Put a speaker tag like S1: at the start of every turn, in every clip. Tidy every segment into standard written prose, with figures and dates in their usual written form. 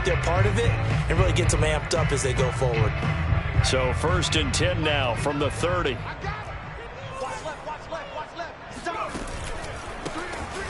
S1: like they're part of it and really gets them amped up as they go forward.
S2: So 1st and 10 now from the 30.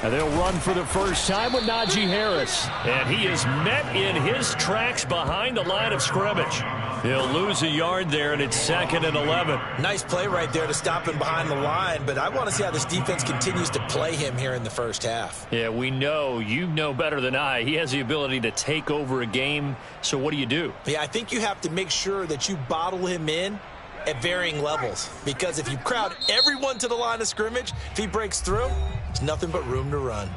S2: And they'll run for the first time with Najee Harris. And he is met in his tracks behind the line of scrimmage. He'll lose a yard there, and it's 2nd and 11.
S1: Nice play right there to stop him behind the line, but I want to see how this defense continues to play him here in the first half.
S2: Yeah, we know. You know better than I. He has the ability to take over a game, so what do?
S1: Yeah, I think you have to make sure that you bottle him in at varying levels, because if you crowd everyone to the line of scrimmage, if he breaks through, there's nothing but room to run.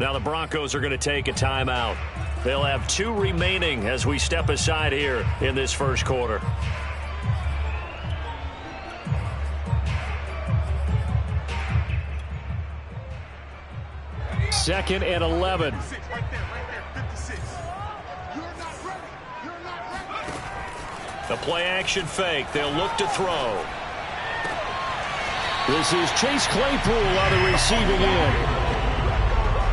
S2: Now the Broncos are going to take a timeout. They'll have 2 remaining as we step aside here in this first quarter. Second and 11. The play action fake. They'll look to throw. This is Chase Claypool on the receiving end.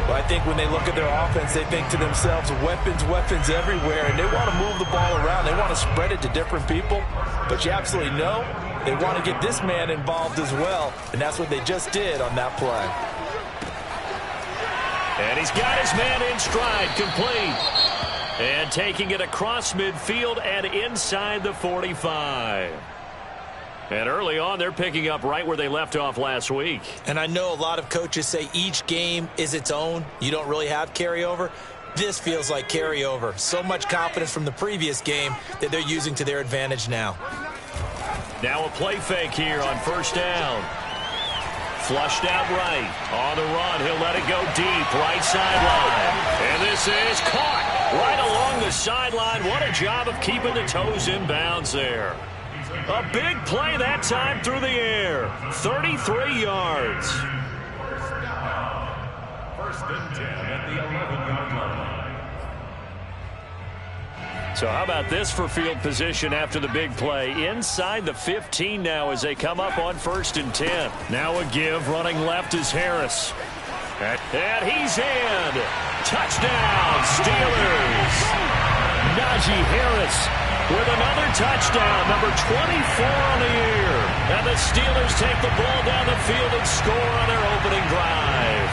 S1: Well, I think when they look at their offense, they think to themselves, weapons everywhere, and they want to move the ball around. They want to spread it to different people, but you absolutely know they want to get this man involved as well, and that's what they just did on that play.
S2: And he's got his man in stride, complete. And taking it across midfield and inside the 45. And early on, they're picking up right where they left off last week.
S1: And I know a lot of coaches say each game is its own. You don't really have carryover. This feels like carryover. So much confidence from the previous game that they're using to their advantage now.
S2: Now a play fake here on 1st down. Flushed out right. On the run, he'll let it go deep. Right sideline. And this is caught right along the sideline. What a job of keeping the toes in bounds there. A big play that time through the air. 33 yards.
S3: 1st and 10 at the 11-yard line.
S2: So how about this for field position after the big play? Inside the 15 now as they come up on 1st and 10. Now a give. Running left is Harris. And he's in. Touchdown, Steelers. Najee Harris with another touchdown, number 24 on the year. And the Steelers take the ball down the field and score on their opening drive.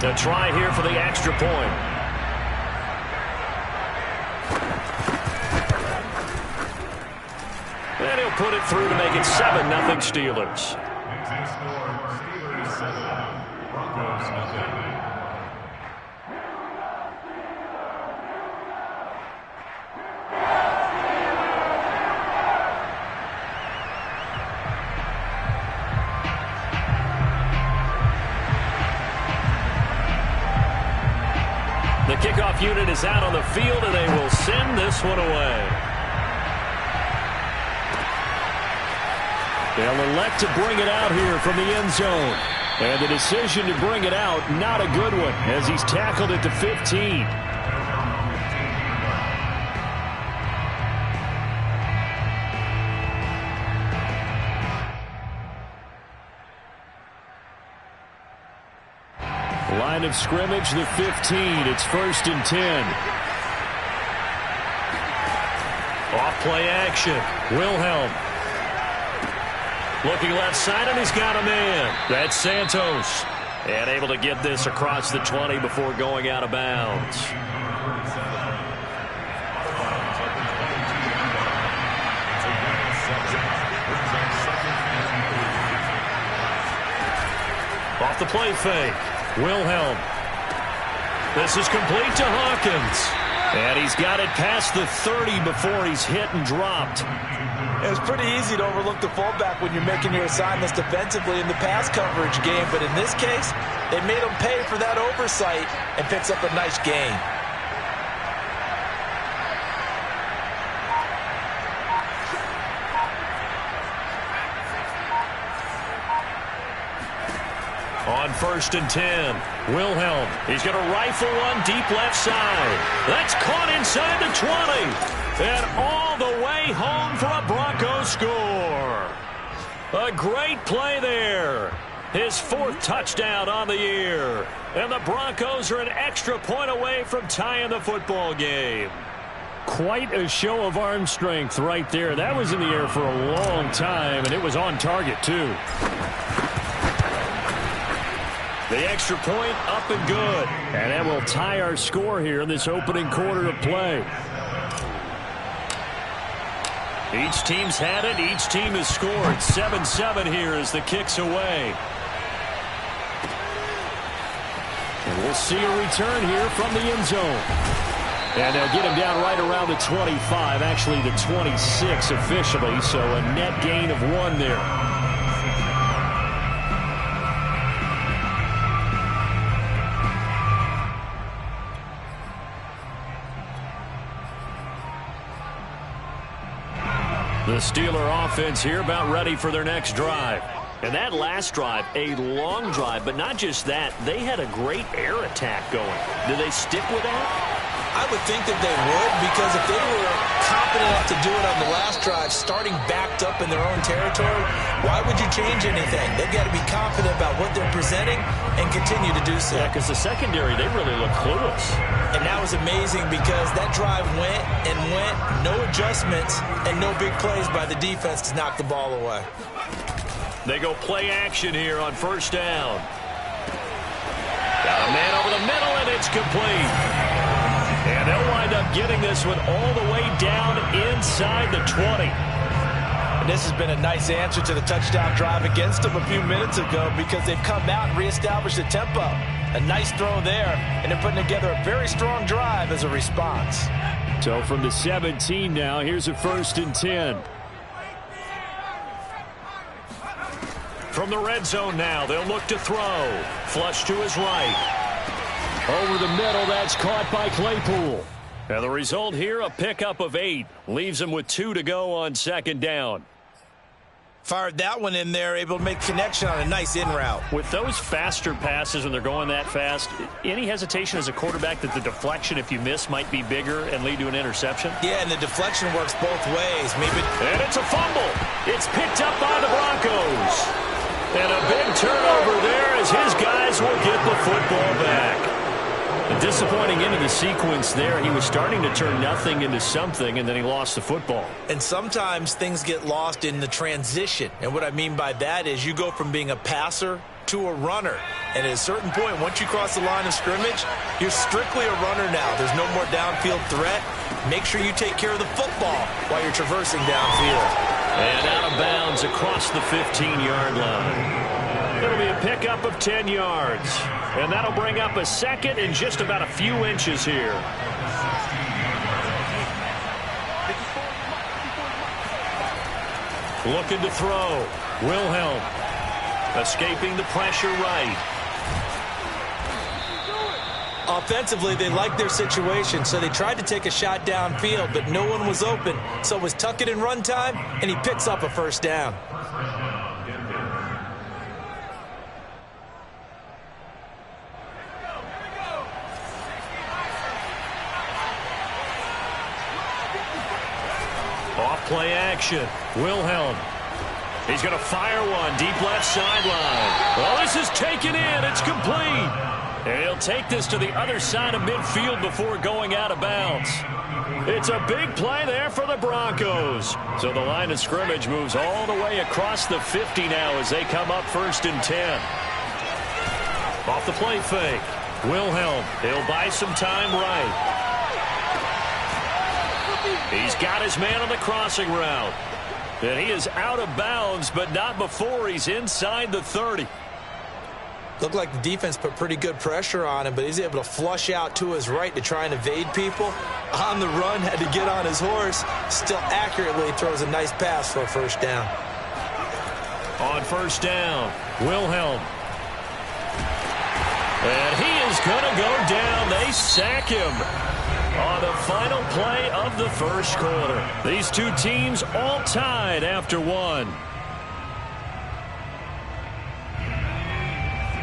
S2: A try here for the extra point. And he'll put it through to make it 7-0 Steelers.
S3: Steelers 7, Broncos nothing.
S2: The kickoff unit is out on the field, and they will send this one away. They'll elect to bring it out here from the end zone. And the decision to bring it out, not a good one, as he's tackled at the 15. Line of scrimmage, the 15. It's 1st and 10. Off play action. Wilhelm. Looking left side, and he's got a man. That's Santos. And able to get this across the 20 before going out of bounds. Off the play fake. Wilhelm. This is complete to Hawkins. And he's got it past the 30 before he's hit and dropped.
S1: It's pretty easy to overlook the fullback when you're making your assignments defensively in the pass coverage game, but in this case, they made him pay for that oversight and picks up a nice gain.
S2: On 1st and 10, Wilhelm. He's going to rifle one deep left side. That's caught inside the 20. And all the way home for a Broncos score. A great play there. His 4th touchdown on the year. And the Broncos are an extra point away from tying the football game. Quite a show of arm strength right there. That was in the air for a long time, and it was on target, too. The extra point up and good. And that will tie our score here in this opening quarter of play. Each team's had it. Each team has scored. 7-7 here as the kick's away. And we'll see a return here from the end zone. And they'll get him down right around the 25, actually the 26 officially, so a net gain of 1 there. The Steeler offense here about ready for their next drive. And that last drive, a long drive, but not just that. They had a great air attack going. Do they stick with that?
S1: I would think that they would, because if they were confident enough to do it on the last drive, starting backed up in their own territory, why would you change anything? They've got to be confident about what they're presenting and continue to do so.
S2: Yeah, because the secondary, they really look clueless.
S1: And that was amazing because that drive went and went, no adjustments, and no big plays by the defense to knock the ball away.
S2: They go play action here on 1st down. Got a man over the middle, and it's complete. And they'll wind up getting this one all the way down inside the 20.
S1: And this has been a nice answer to the touchdown drive against them a few minutes ago, because they've come out and reestablished the tempo. A nice throw there, and they're putting together a very strong drive as a response.
S2: So from the 17 now, here's a 1st and 10. From the red zone now, they'll look to throw. Flush to his right. Over the middle, that's caught by Claypool. Now the result here, a pickup of 8. Leaves him with 2 to go on 2nd down.
S1: Fired that one in there, able to make connection on a nice in route.
S2: With those faster passes when they're going that fast, any hesitation as a quarterback that the deflection, if you miss, might be bigger and lead to an interception?
S1: Yeah, and the deflection works both ways. Maybe.
S2: And it's a fumble. It's picked up by the Broncos. And a big turnover there as his guys will get the football back. A disappointing end of the sequence there. He was starting to turn nothing into something, and then he lost the football.
S1: And sometimes things get lost in the transition. And what I mean by that is you go from being a passer to a runner. And at a certain point, once you cross the line of scrimmage, you're strictly a runner now. There's no more downfield threat. Make sure you take care of the football while you're traversing downfield.
S2: And out of bounds across the 15-yard line. It'll be a pickup of 10 yards. And that'll bring up a 2nd and just about a few inches here. Looking to throw. Wilhelm. Escaping the pressure right.
S1: Offensively, they liked their situation, so they tried to take a shot downfield, but no one was open. So it was tuck it and run time, and he picks up a 1st down.
S2: Play action. Wilhelm. He's going to fire one. Deep left sideline. Well, this is taken in. It's complete. And he'll take this to the other side of midfield before going out of bounds. It's a big play there for the Broncos. So the line of scrimmage moves all the way across the 50 now as they come up 1st and 10. Off the play fake. Wilhelm. He'll buy some time right. He's got his man on the crossing route. And he is out of bounds, but not before he's inside the 30.
S1: Looked like the defense put pretty good pressure on him, but he's able to flush out to his right to try and evade people. On the run, had to get on his horse. Still accurately throws a nice pass for a 1st down.
S2: On 1st down, Wilhelm. And he is going to go down. They sack him on the final play of the 1st quarter. These two teams all tied after 1.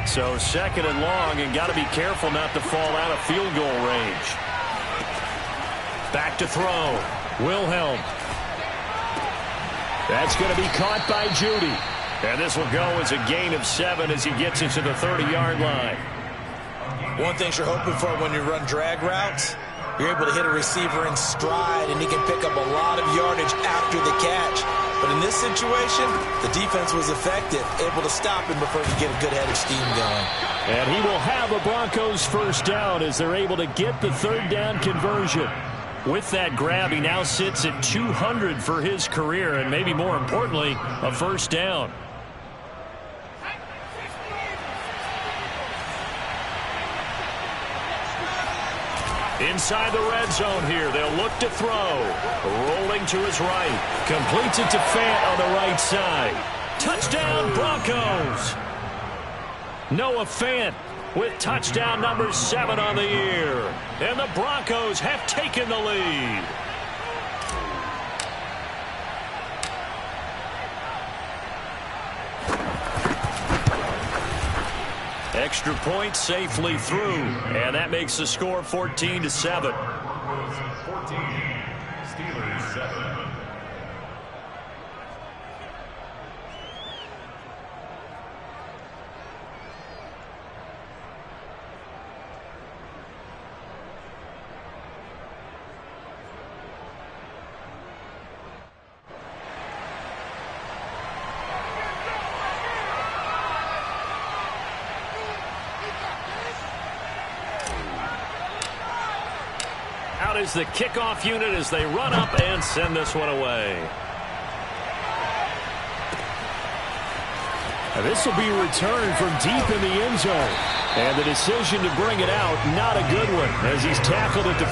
S2: So 2nd and long, and got to be careful not to fall out of field goal range. Back to throw. Wilhelm. That's going to be caught by Judy. And this will go as a gain of 7 as he gets into the 30-yard line.
S1: One thing you're hoping for when you run drag routes, you're able to hit a receiver in stride, and he can pick up a lot of yardage after the catch. But in this situation, the defense was effective, able to stop him before he could get a good head of steam going.
S2: And he will have a Broncos first down as they're able to get the third down conversion. With that grab, he now sits at 200 for his career, and maybe more importantly, a first down. Inside the red zone here, they'll look to throw. Rolling to his right. Completes it to Fant on the right side. Touchdown, Broncos! Noah Fant with touchdown number 7 on the year. And the Broncos have taken the lead. Extra point safely through, and that makes the score 14-7.
S3: Broncos 14, Steelers 7.
S2: Out is the kickoff unit as they run up and send this one away. And this will be returned from deep in the end zone. And the decision to bring it out, not a good one, as he's tackled at the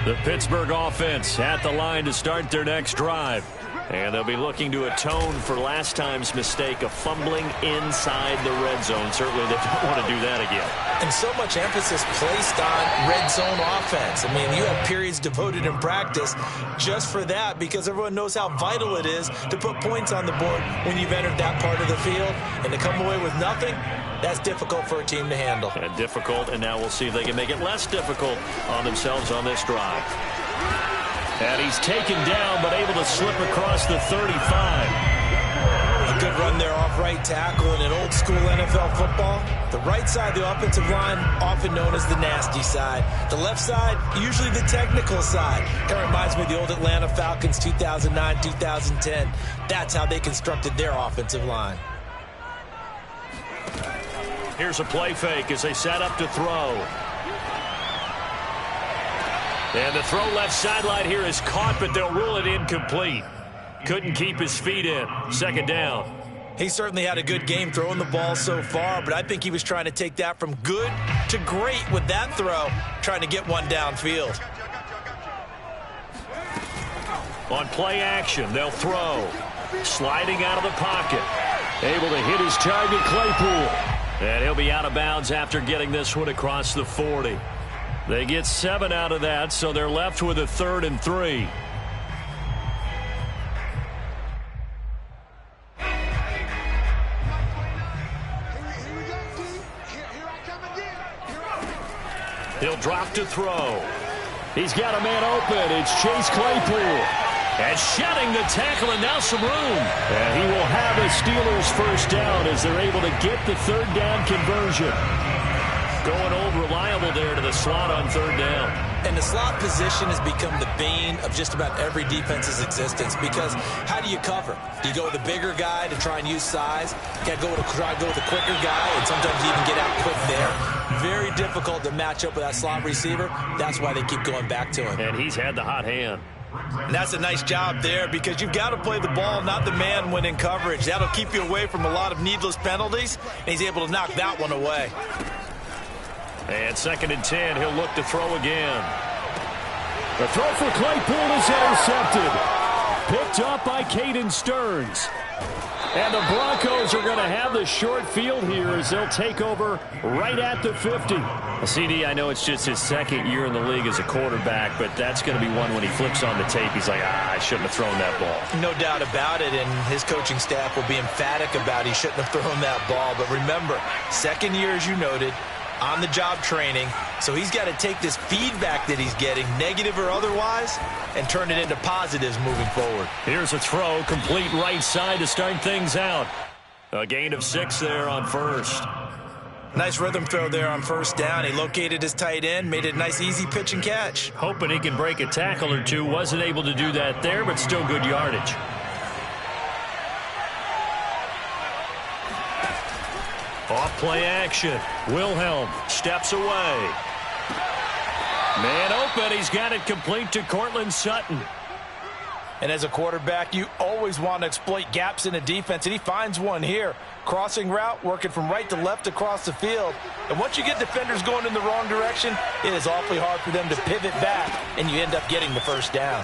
S2: 15. The Pittsburgh offense at the line to start their next drive. And they'll be looking to atone for last time's mistake of fumbling inside the red zone. Certainly they don't want to do that again.
S1: And so much emphasis placed on red zone offense. I mean, you have periods devoted in practice just for that because everyone knows how vital it is to put points on the board when you've entered that part of the field. And to come away with nothing, that's difficult for a team to handle.
S2: And difficult, and now we'll see if they can make it less difficult on themselves on this drive. And he's taken down, but able to slip across the 35.
S1: A good run there off right tackle in an old-school NFL football. The right side of the offensive line, often known as the nasty side. The left side, usually the technical side. Kind of reminds me of the old Atlanta Falcons 2009, 2010. That's how they constructed their offensive line.
S2: Here's a play fake as they set up to throw. And the throw left sideline here is caught, but they'll rule it incomplete. Couldn't keep his feet in. Second down.
S1: He certainly had a good game throwing the ball so far, but I think he was trying to take that from good to great with that throw, trying to get one downfield.
S2: On play action, they'll throw. Sliding out of the pocket. Able to hit his target, Claypool. And he'll be out of bounds after getting this one across the 40. They get 7 out of that, so they're left with a 3rd and 3. He'll drop to throw. He's got a man open. It's Chase Claypool. And shedding the tackle, and now some room. And he will have a Steelers first down as they're able to get the 3rd down conversion. Going old reliable there to the slot on 3rd down.
S1: And the slot position has become the bane of just about every defense's existence because how do you cover? Do you go with a bigger guy to try and use size? You got to try to go with a quicker guy, and sometimes you even get out quick there. Very difficult to match up with that slot receiver. That's why they keep going back to him.
S2: And he's had the hot hand.
S1: And that's a nice job there because you've got to play the ball, not the man when in coverage. That'll keep you away from a lot of needless penalties, and he's able to knock that one away.
S2: And 2nd and 10, he'll look to throw again. The throw for Claypool is intercepted. Picked up by Caden Stearns. And the Broncos are going to have the short field here as they'll take over right at the 50. CD, I know it's just his 2nd year in the league as a quarterback, but that's going to be one when he flips on the tape. He's like, I shouldn't have thrown that ball.
S1: No doubt about it, and his coaching staff will be emphatic about he shouldn't have thrown that ball. But remember, 2nd year, as you noted, on-the-job training. So he's got to take this feedback that he's getting, negative or otherwise, and turn it into positives moving forward.
S2: Here's a throw, complete right side to start things out. A gain of 6 there on first.
S1: Nice rhythm throw there on first down. He located his tight end, made it a nice easy pitch and catch.
S2: Hoping he can break a tackle or two. Wasn't able to do that there, but still good yardage. Off play action. Wilhelm steps away. Man open. He's got it complete to Cortland Sutton.
S1: And as a quarterback, you always want to exploit gaps in a defense, and he finds one here. Crossing route, working from right to left across the field. And once you get defenders going in the wrong direction, it is awfully hard for them to pivot back, and you end up getting the first down.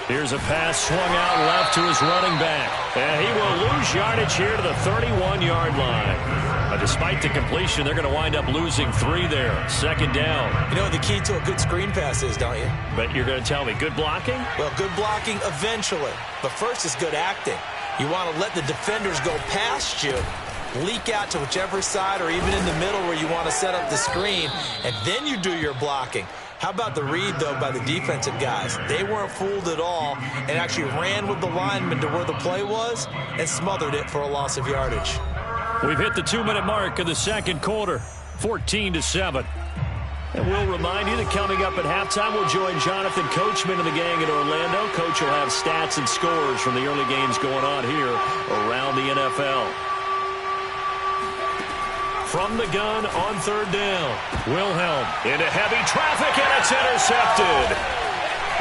S2: Here's a pass swung out left to his running back. And he will lose yardage here to the 31-yard line. Despite the completion, they're going to wind up losing 3 there. Second down.
S1: You know what the key to a good screen pass is, don't you?
S2: But you're going to tell me, good blocking?
S1: Well, good blocking eventually. But first is good acting. You want to let the defenders go past you, leak out to whichever side or even in the middle where you want to set up the screen, and then you do your blocking. How about the read, though, by the defensive guys? They weren't fooled at all and actually ran with the lineman to where the play was and smothered it for a loss of yardage.
S2: We've hit the 2-minute mark of the second quarter, 14-7. And we'll remind you that coming up at halftime, we'll join Jonathan Coachman and the gang in Orlando. Coach will have stats and scores from the early games going on here around the NFL. From the gun on third down, Wilhelm into heavy traffic, and it's intercepted.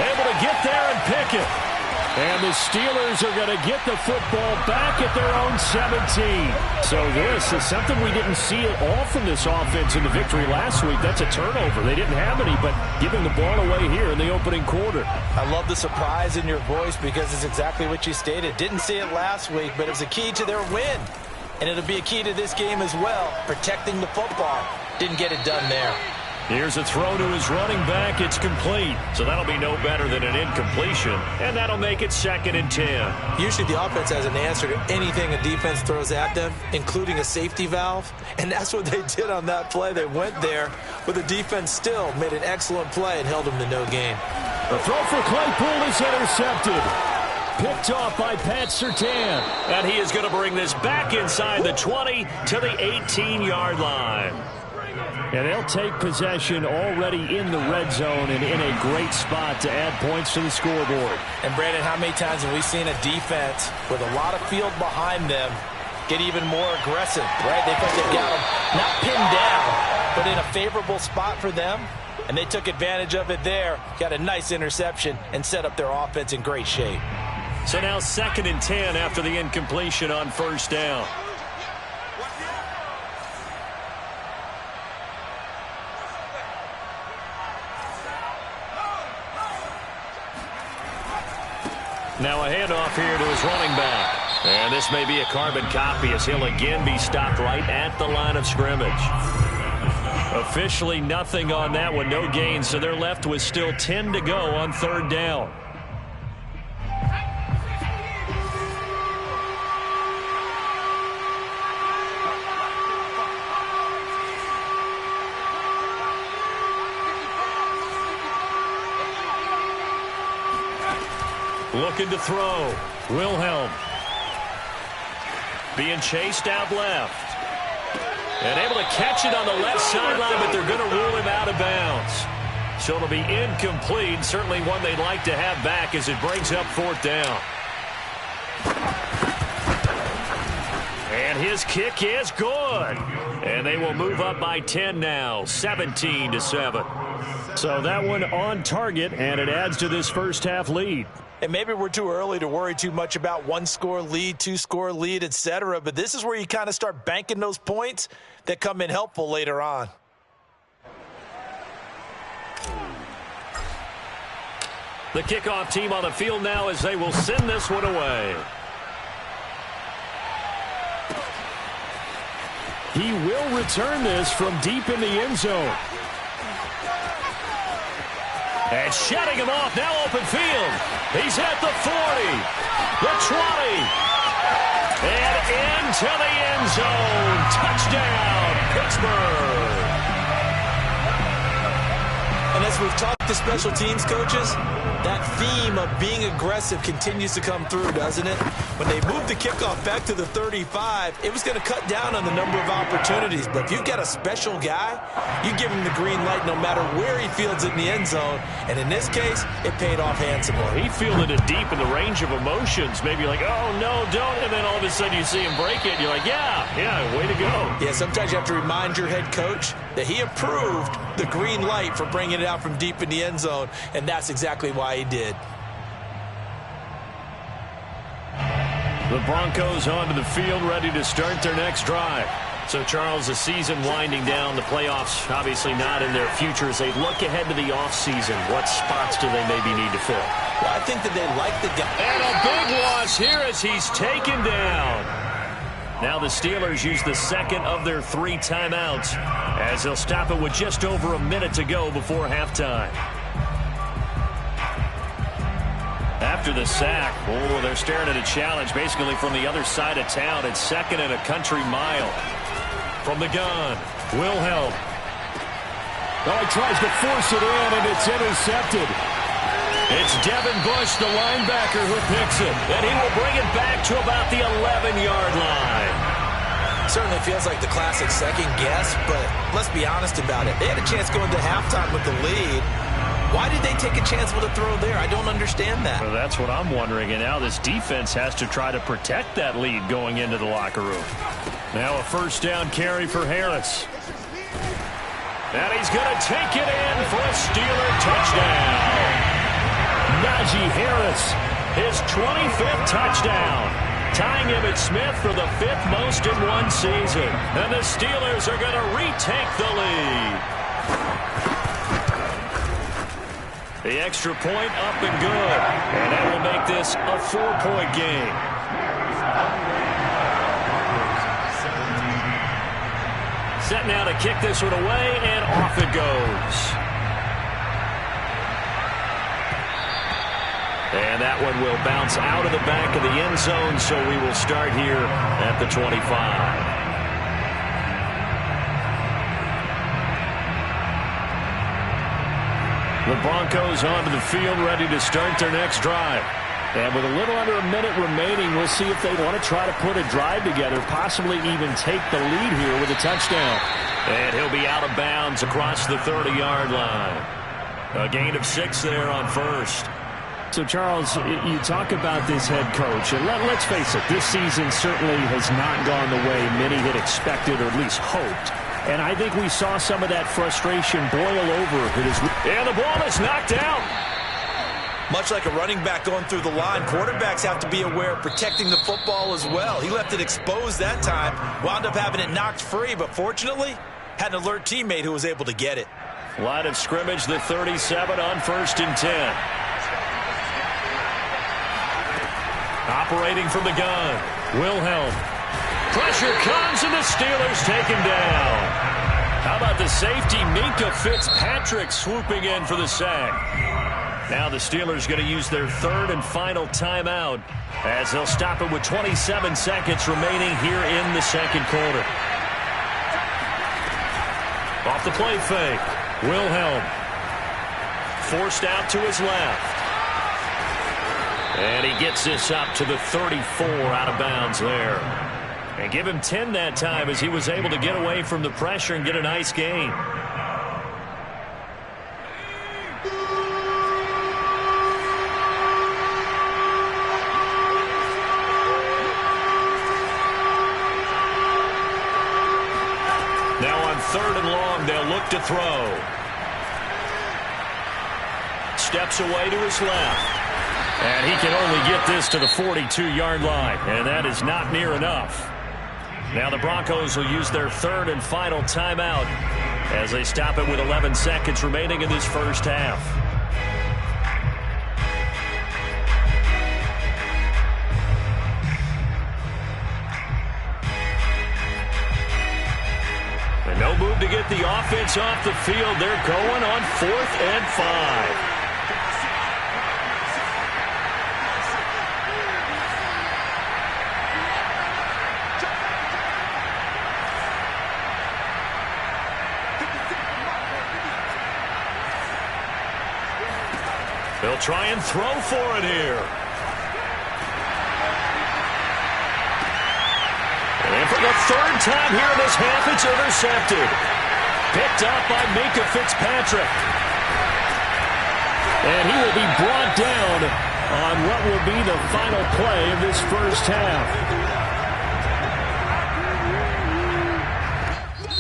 S2: Able to get there and pick it. And the Steelers are going to get the football back at their own 17. So this is something we didn't see at all from this offense in the victory last week. That's a turnover. They didn't have any, but giving the ball away here in the opening quarter.
S1: I love the surprise in your voice because it's exactly what you stated. Didn't see it last week, but it was a key to their win. And it'll be a key to this game as well, protecting the football. Didn't get it done there.
S2: Here's a throw to his running back. It's complete. So that'll be no better than an incompletion. And that'll make it 2nd and 10.
S1: Usually the offense has an answer to anything a defense throws at them, including a safety valve. And that's what they did on that play. They went there, but the defense still made an excellent play and held them to no gain.
S2: The throw for Claypool is intercepted. Picked off by Pat Surtain. And he is going to bring this back inside the 20 to the 18-yard line. And they'll take possession already in the red zone and in a great spot to add points to the scoreboard.
S1: And, Brandon, how many times have we seen a defense with a lot of field behind them get even more aggressive, right? They felt they got them not pinned down, but in a favorable spot for them, and they took advantage of it there, got a nice interception, and set up their offense in great shape.
S2: So now 2nd and 10 after the incompletion on first down. Now a handoff here to his running back. And this may be a carbon copy as he'll again be stopped right at the line of scrimmage. Officially nothing on that one, no gain, so they're left with still 10 to go on third down. Looking to throw. Wilhelm. Being chased out left. And able to catch it on the left sideline, but they're going to rule him out of bounds. So it'll be incomplete. Certainly one they'd like to have back as it brings up 4th down. And his kick is good. And they will move up by 10 now, 17-7. So that one on target, and it adds to this first half lead.
S1: And maybe we're too early to worry too much about 1-score lead, 2-score lead, etc. But this is where you kind of start banking those points that come in helpful later on.
S2: The kickoff team on the field now as they will send this one away. He will return this from deep in the end zone. And shutting him off, now open field. He's at the 40, the 20, and into the end zone. Touchdown, Pittsburgh.
S1: And as we've talked to special teams coaches, that theme of being aggressive continues to come through, doesn't it? When they moved the kickoff back to the 35, it was going to cut down on the number of opportunities. But if you've got a special guy, you give him the green light no matter where he fields it in the end zone. And in this case, it paid off handsomely.
S2: He fielded it deep in the range of emotions. Maybe like, oh, no, don't. And then all of a sudden you see him break it. And you're like, yeah, way to go.
S1: Yeah, sometimes you have to remind your head coach that he approved the green light for bringing it out from deep in the end zone. And that's exactly why he did.
S2: The Broncos onto the field, ready to start their next drive. So, Charles, the season winding down, the playoffs obviously not in their future. As they look ahead to the offseason, what spots do they maybe need to fill?
S1: Well, I think that they like the guy.
S2: And a big loss here as he's taken down. Now the Steelers use the second of their 3 timeouts as they'll stop it with just over a minute to go before halftime. After the sack, they're staring at a challenge basically from the other side of town. It's 2nd and a country mile. From the gun, Wilhelm.
S4: He tries to force it in, and it's intercepted.
S2: It's Devin Bush, the linebacker, who picks it. And he will bring it back to about the 11-yard line.
S1: Certainly feels like the classic second guess, but let's be honest about it. They had a chance going to halftime with the lead. Why did they take a chance with a throw there? I don't understand that.
S2: Well, that's what I'm wondering. And now this defense has to try to protect that lead going into the locker room. Now a first down carry for Harris. And he's going to take it in for a Steeler touchdown. Najee Harris, his 25th touchdown. Tying Emmitt Smith for the 5th most in one season. And the Steelers are going to retake the lead. The extra point up and good. And that will make this a 4-point game. Set now to kick this one away, and off it goes. And that one will bounce out of the back of the end zone, so we will start here at the 25. The Broncos onto the field, ready to start their next drive. And with a little under a minute remaining, we'll see if they want to try to put a drive together, possibly even take the lead here with a touchdown. And he'll be out of bounds across the 30-yard line. A gain of 6 there on first.
S4: So, Charles, you talk about this head coach, and let's face it, this season certainly has not gone the way many had expected or at least hoped. And I think we saw some of that frustration boil over.
S2: And the ball is knocked out.
S1: Much like a running back going through the line, quarterbacks have to be aware of protecting the football as well. He left it exposed that time, wound up having it knocked free, but fortunately, had an alert teammate who was able to get it.
S2: Line of scrimmage, the 37 on 1st and 10. Operating from the gun, Wilhelm. Pressure comes, and the Steelers take him down. How about the safety, Minka Fitzpatrick, swooping in for the sack. Now the Steelers going to use their 3rd and final timeout as they'll stop it with 27 seconds remaining here in the 2nd quarter. Off the play fake, Wilhelm. Forced out to his left. And he gets this up to the 34, out of bounds there. And give him 10 that time as he was able to get away from the pressure and get a nice gain. Now on 3rd and long, they'll look to throw. Steps away to his left. And he can only get this to the 42-yard line. And that is not near enough. Now the Broncos will use their 3rd and final timeout as they stop it with 11 seconds remaining in this first half. And no move to get the offense off the field. They're going on 4th and 5. They'll try and throw for it here. And for the third time here in this half, it's intercepted. Picked up by Minkah Fitzpatrick.
S4: And he will be brought down on what will be the final play of this first half.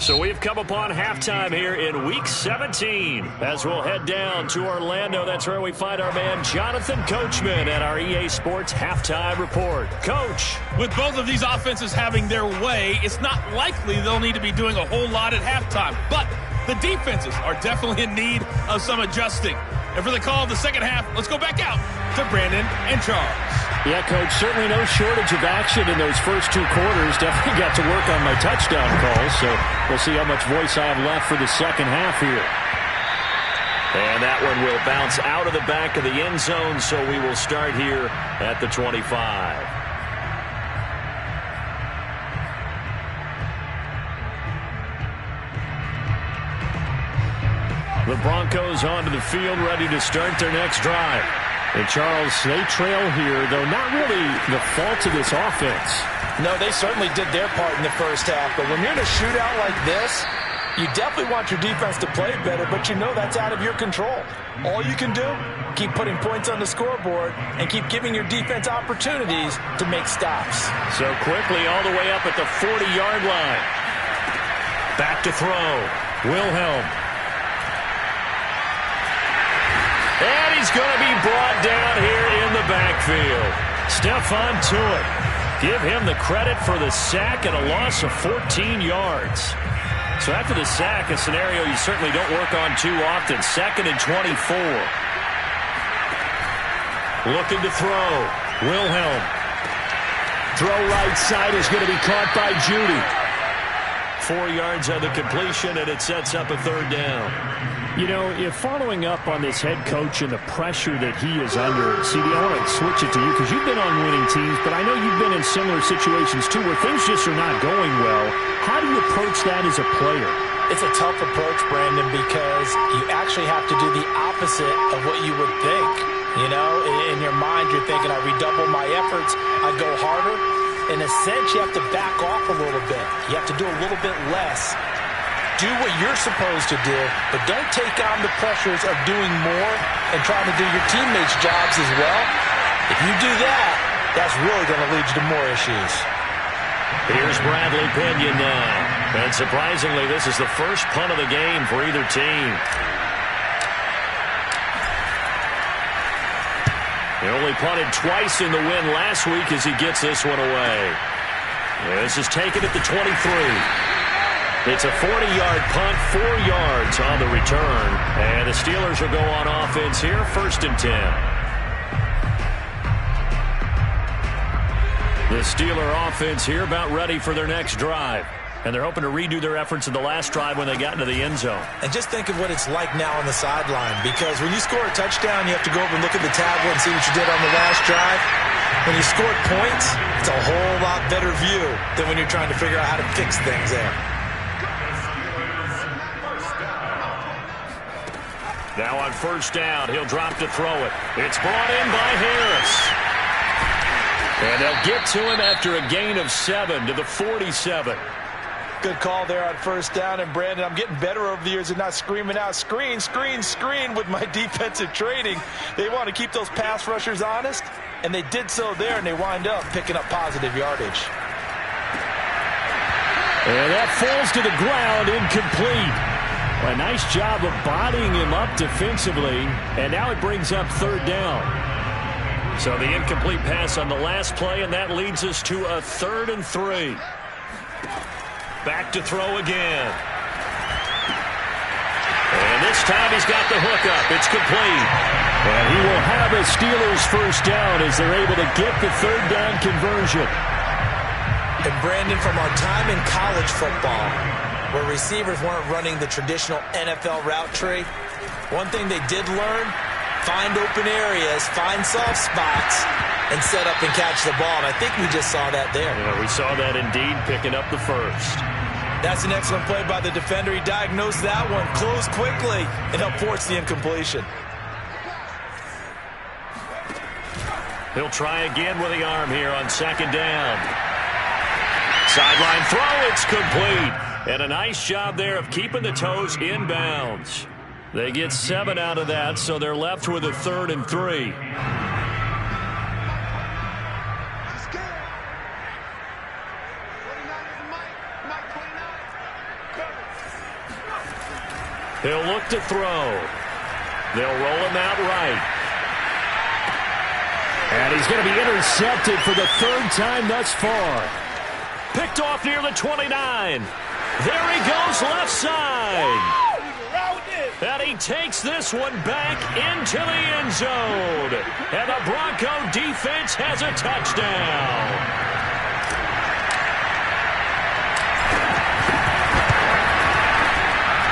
S2: So we've come upon halftime here in Week 17. As we'll head down to Orlando, that's where we find our man Jonathan Coachman at our EA Sports Halftime Report. Coach.
S5: With both of these offenses having their way, it's not likely they'll need to be doing a whole lot at halftime. But the defenses are definitely in need of some adjusting. And for the call of the second half, let's go back out to Brandon and Charles.
S4: Yeah, Coach, certainly no shortage of action in those first two quarters. Definitely got to work on my touchdown calls, so we'll see how much voice I have left for the second half here.
S2: And that one will bounce out of the back of the end zone, so we will start here at the 25. The Broncos onto the field, ready to start their next drive. And, Charles, they trail here, though not really the fault of this offense.
S1: No, they certainly did their part in the first half. But when you're in a shootout like this, you definitely want your defense to play better, but you know that's out of your control. All you can do, keep putting points on the scoreboard and keep giving your defense opportunities to make stops.
S2: So quickly all the way up at the 40-yard line. Back to throw. Wilhelm. And he's going to be brought down here in the backfield. Stephon Tuitt. Give him the credit for the sack and a loss of 14 yards. So after the sack, a scenario you certainly don't work on too often. 2nd and 24. Looking to throw. Wilhelm.
S4: Throw right side is going to be caught by Judy.
S2: 4 yards on the completion, and it sets up a third down.
S4: You know, if following up on this head coach and the pressure that he is under, CD, I want to switch it to you because you've been on winning teams, but I know you've been in similar situations too where things just are not going well. How do you approach that as a player?
S1: It's a tough approach, Brandon, because you actually have to do the opposite of what you would think. You know, in your mind, you're thinking, I redouble my efforts, I go harder. In a sense, you have to back off a little bit. You have to do a little bit less. Do what you're supposed to do, but don't take on the pressures of doing more and trying to do your teammates' jobs as well. If you do that, that's really going to lead you to more issues.
S2: Here's Bradley Pinion now. And surprisingly, this is the first punt of the game for either team. He only punted twice in the win last week as he gets this one away. This is taken at the 23. It's a 40-yard punt, 4 yards on the return. And the Steelers will go on offense here, 1st and 10. The Steeler offense here about ready for their next drive. And they're hoping to redo their efforts in the last drive when they got into the end zone.
S1: And just think of what it's like now on the sideline. Because when you score a touchdown, you have to go over and look at the tablet and see what you did on the last drive. When you scored points, it's a whole lot better view than when you're trying to figure out how to fix things there.
S2: Now on 1st down, he'll drop to throw it. It's brought in by Harris. And they'll get to him after a gain of 7 to the 47.
S1: Good call there on 1st down. And, Brandon, I'm getting better over the years and not screaming out, screen, screen, screen with my defensive training. They want to keep those pass rushers honest, and they did so there, and they wind up picking up positive yardage.
S4: And that falls to the ground, incomplete. A nice job of bodying him up defensively, and now it brings up 3rd down.
S2: So the incomplete pass on the last play, and that leads us to a 3rd and 3. Back to throw again. And this time he's got the hook up. It's complete.
S4: And he will have a Steelers 1st down as they're able to get the 3rd down conversion.
S1: And, Brandon, from our time in college football, where receivers weren't running the traditional NFL route tree, one thing they did learn, find open areas, find soft spots, and set up and catch the ball. And I think we just saw that there.
S2: Yeah, we saw that indeed, picking up the 1st.
S1: That's an excellent play by the defender. He diagnosed that one, closed quickly, and helped force the incompletion.
S2: He'll try again with the arm here on second down. Sideline throw, it's complete. And a nice job there of keeping the toes in bounds. They get 7 out of that, so they're left with a 3rd and 3. He'll look to throw. They'll roll him out right.
S4: And he's going to be intercepted for the 3rd time thus far.
S2: Picked off near the 29. There he goes left side. And he takes this one back into the end zone. And the Bronco defense has a touchdown.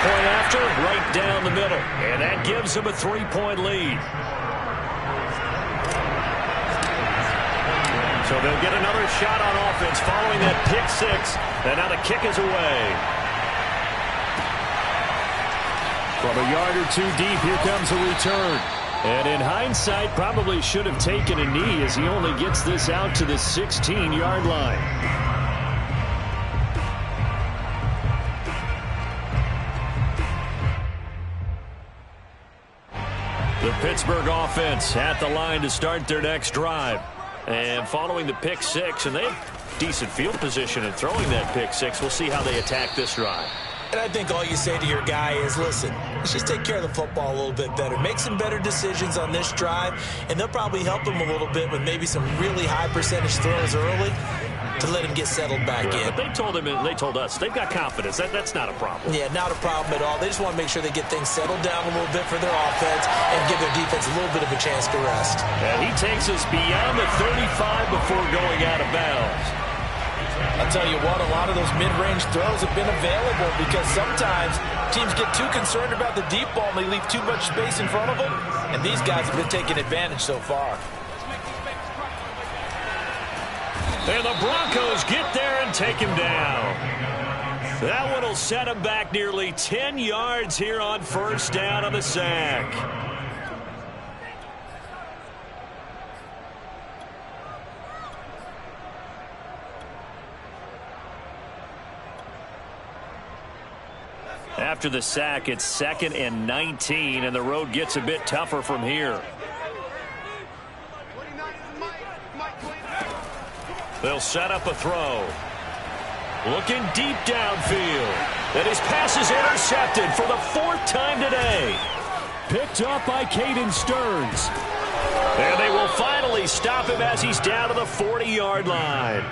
S2: Point after, right down the middle. And that gives him a 3-point lead. So they'll get another shot on offense following that pick 6. And now the kick is away.
S4: From a yard or 2 deep, here comes a return. And in hindsight, probably should have taken a knee as he only gets this out to the 16-yard line.
S2: The Pittsburgh offense at the line to start their next drive. And following the pick 6, and they have decent field position in throwing that pick 6. We'll see how they attack this drive.
S1: And I think all you say to your guy is, listen, let's just take care of the football a little bit better. Make some better decisions on this drive, and they'll probably help him a little bit with maybe some really high percentage throws early to let him get settled back in.
S2: But they told him, and they told us, they've got confidence. That's not a problem.
S1: Yeah, not a problem at all. They just want to make sure they get things settled down a little bit for their offense and give their defense a little bit of a chance to rest.
S2: And he takes us beyond the 35 before going out of bounds.
S1: I'll tell you what, a lot of those mid-range throws have been available because sometimes teams get too concerned about the deep ball and they leave too much space in front of them, and these guys have been taking advantage so far.
S2: And the Broncos get there and take him down. That one will set him back nearly 10 yards here on first down on the sack. After the sack, it's 2nd and 19, and the road gets a bit tougher from here. They'll set up a throw. Looking deep downfield. And his pass is intercepted for the 4th time today.
S4: Picked up by Caden Stearns.
S2: And they will finally stop him as he's down to the 40-yard line.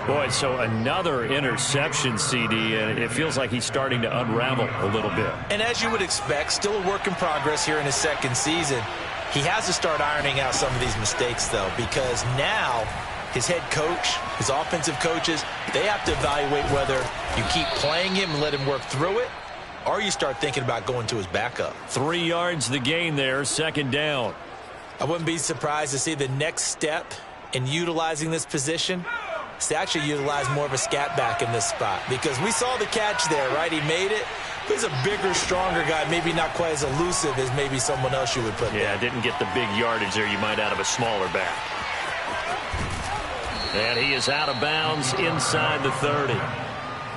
S2: Boy, so another interception, CD, and it feels like he's starting to unravel a little bit.
S1: And as you would expect, still a work in progress here in his 2nd season. He has to start ironing out some of these mistakes, though, because now his head coach, his offensive coaches, they have to evaluate whether you keep playing him and let him work through it, or you start thinking about going to his backup.
S2: 3 yards the gain there, 2nd down.
S1: I wouldn't be surprised to see the next step in utilizing this position is to actually utilize more of a scat back in this spot, because we saw the catch there, right? He made it. He's a bigger, stronger guy, maybe not quite as elusive as maybe someone else you would put there.
S2: Yeah, didn't get the big yardage there you might out of a smaller back. And he is out of bounds inside the 30.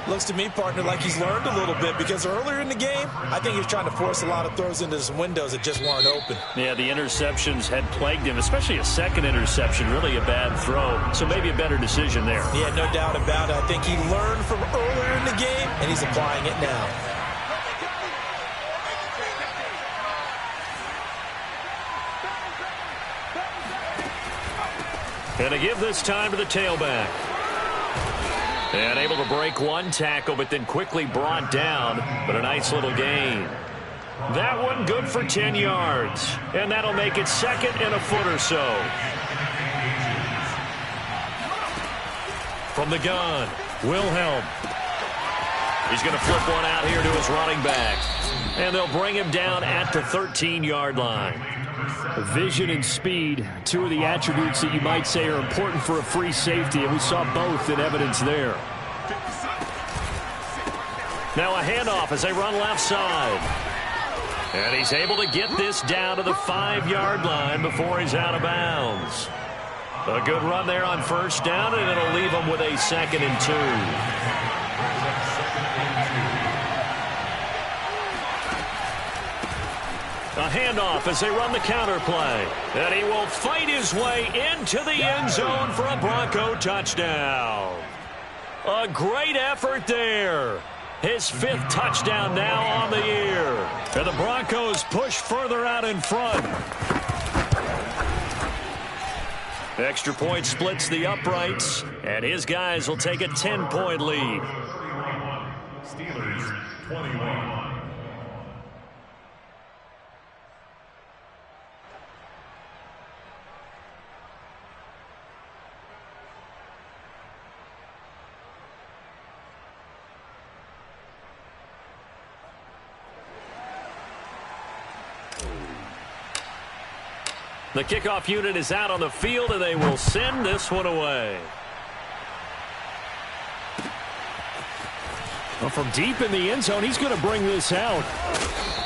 S1: Looks to me, partner, like he's learned a little bit, because earlier in the game, I think he was trying to force a lot of throws into some windows that just weren't open.
S2: Yeah, the interceptions had plagued him, especially a 2nd interception, really a bad throw. So maybe a better decision there.
S1: Yeah, no doubt about it. I think he learned from earlier in the game, and he's applying it now.
S2: And to give this time to the tailback. And able to break one tackle, but then quickly brought down. But a nice little gain. That one good for 10 yards. And that'll make it 2nd and a foot or so. From the gun, Wilhelm. He's going to flip one out here to his running back. And they'll bring him down at the 13-yard line.
S4: Vision and speed, 2 of the attributes that you might say are important for a free safety, and we saw both in evidence there.
S2: Now a handoff as they run left side. And he's able to get this down to the 5-yard line before he's out of bounds. A good run there on first down, and it'll leave them with a 2nd and 2. A handoff as they run the counter play. And he will fight his way into the end zone for a Bronco touchdown. A great effort there. His 5th touchdown now on the year. And the Broncos push further out in front. Extra point splits the uprights, and his guys will take a 10-point lead.
S3: Steelers 21.
S2: The kickoff unit is out on the field, and they will send this one away.
S4: Well, from deep in the end zone, he's going to bring this out.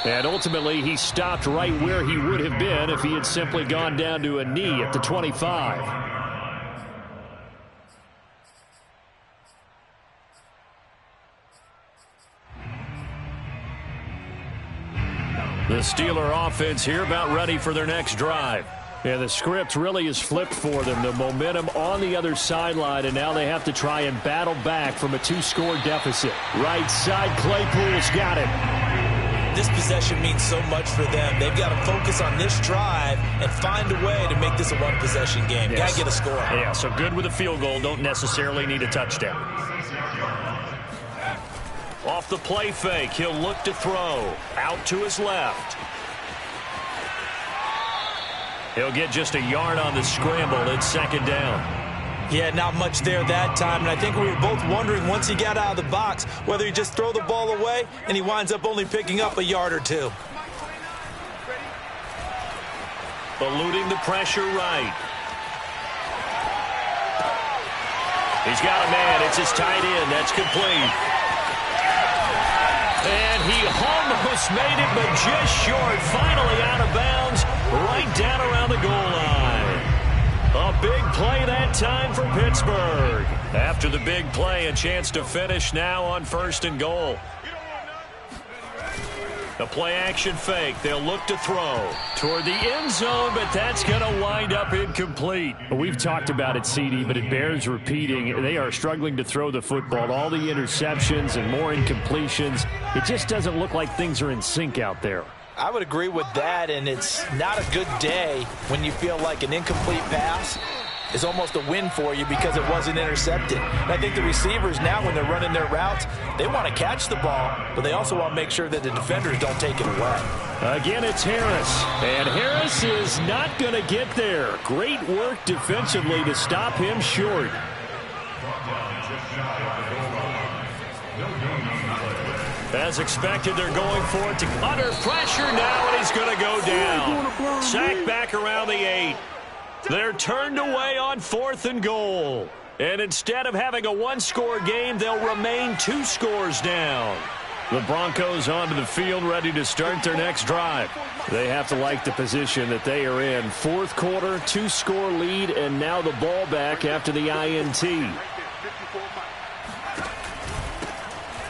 S4: And ultimately, he stopped right where he would have been if he had simply gone down to a knee at the 25.
S2: The Steeler offense here about ready for their next drive.
S4: Yeah, the script really is flipped for them. The momentum on the other sideline, and now they have to try and battle back from a 2-score deficit. Right side, Claypool's got it.
S1: This possession means so much for them. They've got to focus on this drive and find a way to make this a one-possession game.
S2: Yes.
S1: Got to get a score.
S2: Yeah, so good with a field goal. Don't necessarily need a touchdown. Off the play fake, he'll look to throw. Out to his left. He'll get just a yard on the scramble. It's 2nd down.
S1: Yeah, not much there that time. And I think we were both wondering once he got out of the box whether he just throw the ball away and he winds up only picking up a yard or 2.
S2: Eluding the pressure right. He's got a man. It's his tight end. That's complete. And he almost made it, but just short. Finally out of bounds, right down around the goal line. A big play that time for Pittsburgh. After the big play, a chance to finish now on 1st and goal. A play-action fake. They'll look to throw toward the end zone, but that's going to wind up incomplete.
S4: We've talked about it, CD, but it bears repeating. They are struggling to throw the football. All the interceptions and more incompletions. It just doesn't look like things are in sync out there.
S1: I would agree with that, and it's not a good day when you feel like an incomplete pass is almost a win for you because it wasn't intercepted. And I think the receivers now, when they're running their routes, they want to catch the ball, but they also want to make sure that the defenders don't take it away.
S4: Again, it's Harris. And Harris is not going to get there. Great work defensively to stop him short.
S2: As expected, they're going for it under pressure now, and he's going to go down. Sacked back around the 8. They're turned away on 4th and goal. And instead of having a 1-score game, they'll remain 2 scores down.
S4: The Broncos onto the field, ready to start their next drive. They have to like the position that they are in. 4th quarter, 2-score lead, and now the ball back after the INT.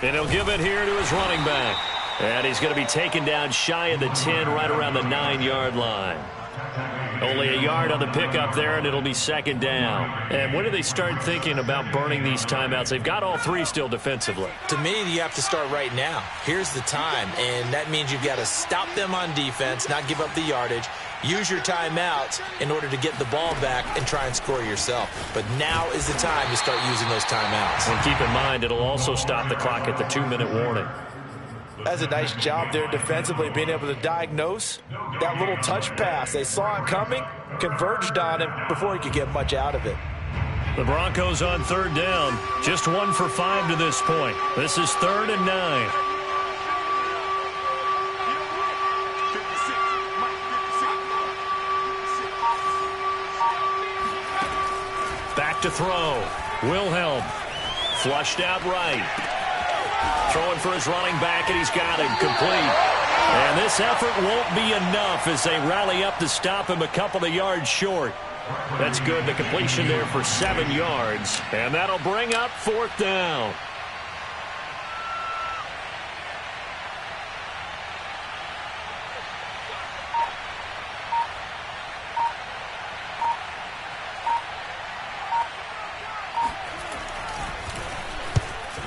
S2: And he'll give it here to his running back. And he's going to be taken down shy of the 10, right around the 9-yard line. Only a yard on the pickup there, and it'll be 2nd down. And when do they start thinking about burning these timeouts? They've got all 3 still defensively.
S1: To me, you have to start right now. Here's the time, and that means you've got to stop them on defense, not give up the yardage, use your timeouts in order to get the ball back and try and score yourself. But now is the time to start using those timeouts.
S2: And keep in mind, it'll also stop the clock at the 2-minute warning.
S1: That's a nice job there defensively, being able to diagnose that little touch pass. They saw it coming, converged on him before he could get much out of it.
S2: The Broncos on 3rd down, just 1 for 5 to this point. This is 3rd and 9. Back to throw. Wilhelm flushed out right. Throwing for his running back, and he's got him complete. And this effort won't be enough as they rally up to stop him a couple of yards short. That's good. The completion there for 7 yards. And that'll bring up 4th down.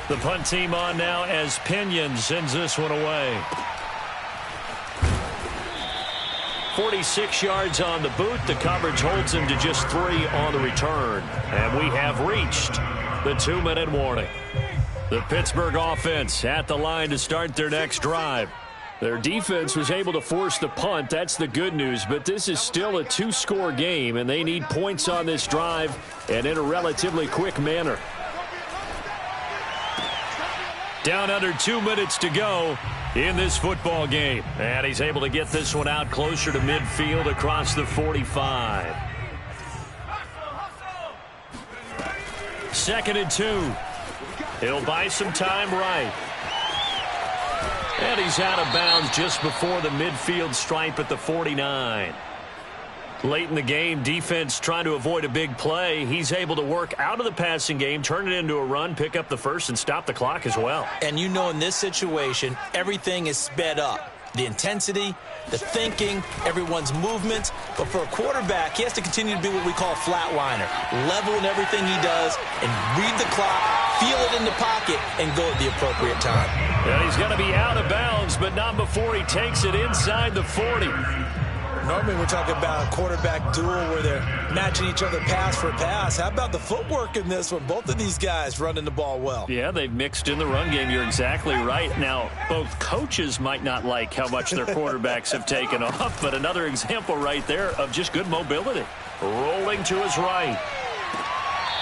S2: The punt team on now as Pinion sends this one away. 46 yards on the boot. The coverage holds him to just 3 on the return. And we have reached the 2-minute warning. The Pittsburgh offense at the line to start their next drive. Their defense was able to force the punt. That's the good news. But this is still a 2-score game, and they need points on this drive and in a relatively quick manner. Down under 2 minutes to go in this football game. And he's able to get this one out closer to midfield across the 45. 2nd and 2. He'll buy some time right. And he's out of bounds just before the midfield stripe at the 49. Late in the game, defense trying to avoid a big play. He's able to work out of the passing game, turn it into a run, pick up the first, and stop the clock as well.
S1: And you know in this situation, everything is sped up. The intensity, the thinking, everyone's movement. But for a quarterback, he has to continue to be what we call a flatliner. Level in everything he does and read the clock, feel it in the pocket, and go at the appropriate time.
S2: And he's going to be out of bounds, but not before he takes it inside the 40.
S1: Normally we're talking about a quarterback duel where they're matching each other pass for pass. How about the footwork in this one? Both of these guys running the ball well.
S2: Yeah, they've mixed in the run game. You're exactly right. Now, both coaches might not like how much their quarterbacks have taken off, but another example right there of just good mobility. Rolling to his right.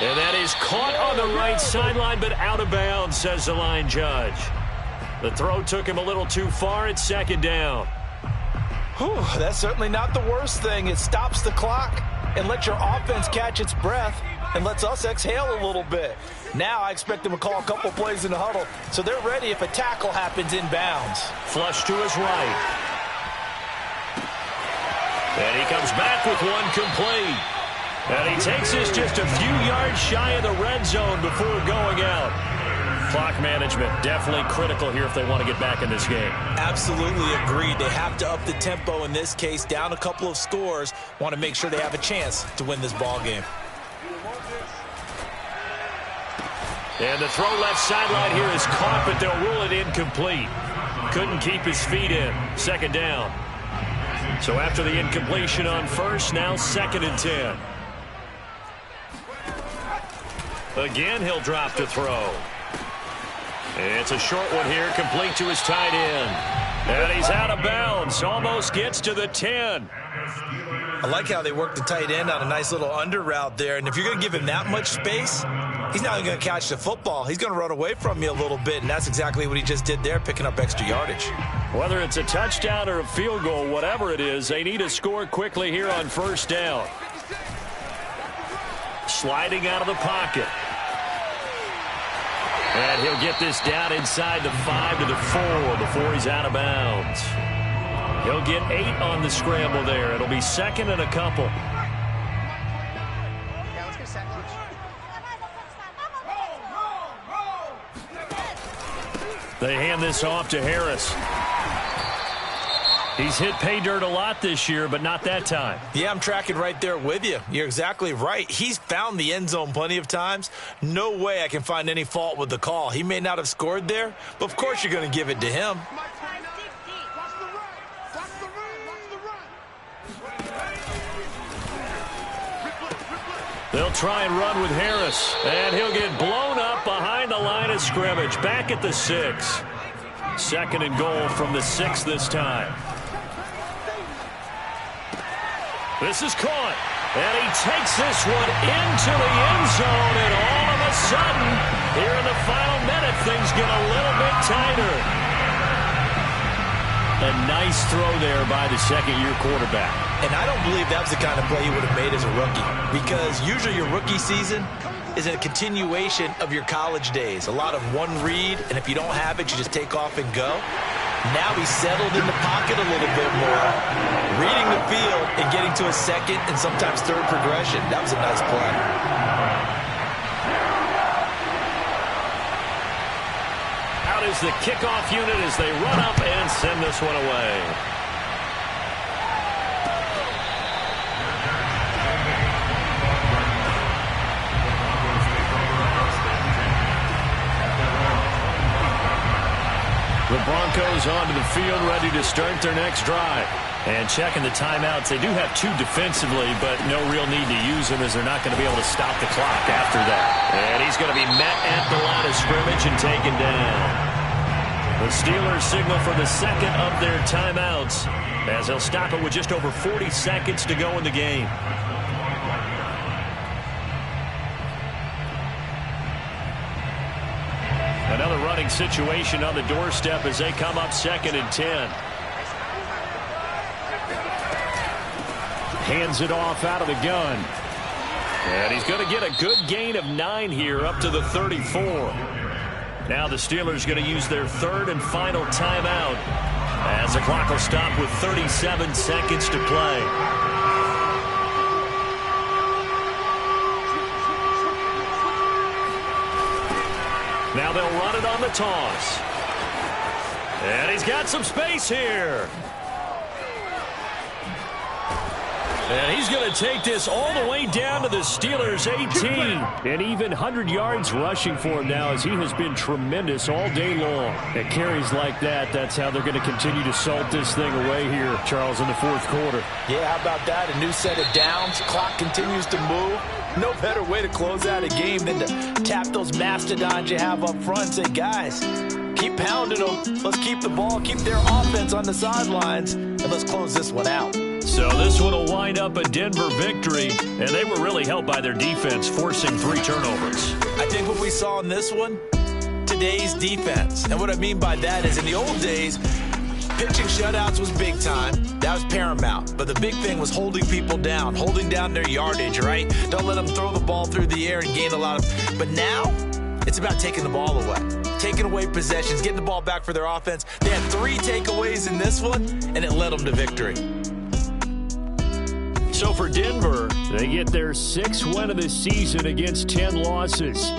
S2: And that is caught on the right sideline, but out of bounds, says the line judge. The throw took him a little too far. It's 2nd down.
S1: Whew, that's certainly not the worst thing. It stops the clock and lets your offense catch its breath and lets us exhale a little bit. Now I expect them to call a couple plays in the huddle so they're ready if a tackle happens inbounds.
S2: Flush to his right. And he comes back with one complete. And he takes this just a few yards shy of the red zone before going out. Clock management definitely critical here if they want to get back in this game.
S1: Absolutely agreed. They have to up the tempo in this case, down a couple of scores. Want to make sure they have a chance to win this ball game.
S2: And the throw left sideline here is caught, but they'll rule it incomplete. Couldn't keep his feet in. 2nd down. So after the incompletion on first, now 2nd and 10. Again, he'll drop to throw. It's a short one here, complete to his tight end. And he's out of bounds, almost gets to the 10.
S1: I like how they work the tight end on a nice little under route there. And if you're going to give him that much space, he's not going to catch the football. He's going to run away from you a little bit, and that's exactly what he just did there, picking up extra yardage.
S2: Whether it's a touchdown or a field goal, whatever it is, they need to score quickly here on 1st down. Sliding out of the pocket. And he'll get this down inside the 5 to the 4 before he's out of bounds. He'll get 8 on the scramble there. It'll be 2nd and a couple. They hand this off to Harris. He's hit pay dirt a lot this year, but not that time.
S1: Yeah, I'm tracking right there with you. You're exactly right. He's found the end zone plenty of times. No way I can find any fault with the call. He may not have scored there, but of course you're going to give it to him.
S2: They'll try and run with Harris, and he'll get blown up behind the line of scrimmage. Back at the 6. 2nd and goal from the 6 this time. This is caught, and he takes this one into the end zone, and all of a sudden, here in the final minute, things get a little bit tighter. A nice throw there by the 2nd-year quarterback.
S1: And I don't believe that was the kind of play he would have made as a rookie, because usually your rookie season is a continuation of your college days. A lot of one read, and if you don't have it, you just take off and go. Now he's settled in the pocket a little bit more, reading the field and getting to a second and sometimes third progression. That was a nice play.
S2: Out is the kickoff unit as they run up and send this one away. The Broncos onto the field, ready to start their next drive. And checking the timeouts, they do have 2 defensively, but no real need to use them as they're not going to be able to stop the clock after that. And he's going to be met at the line of scrimmage and taken down. The Steelers signal for the second of their timeouts as they'll stop it with just over 40 seconds to go in the game. Another running situation on the doorstep as they come up 2nd and 10. Hands it off out of the gun. And he's going to get a good gain of 9 here up to the 34. Now the Steelers going to use their 3rd and final timeout as the clock will stop with 37 seconds to play. Now they'll run it on the toss. And he's got some space here. And he's going to take this all the way down to the Steelers' 18. And even 100 yards rushing for him now as he has been tremendous all day long. At carries like that, that's how they're going to continue to salt this thing away here, Charles, in the 4th quarter.
S1: Yeah, how about that? A new set of downs. Clock continues to move. No better way to close out a game than to tap those mastodons you have up front and say, guys, keep pounding them. Let's keep the ball, keep their offense on the sidelines, and let's close this one out.
S2: So this one will wind up a Denver victory, and they were really helped by their defense, forcing 3 turnovers.
S1: I think what we saw in this one, today's defense. And what I mean by that is in the old days, pitching shutouts was big time. That was paramount. But the big thing was holding people down, holding down their yardage, right? Don't let them throw the ball through the air and gain a lot of... But now, it's about taking the ball away. Taking away possessions, getting the ball back for their offense. They had 3 takeaways in this one, and it led them to victory.
S4: So for Denver, they get their 6th win of the season against 10 losses.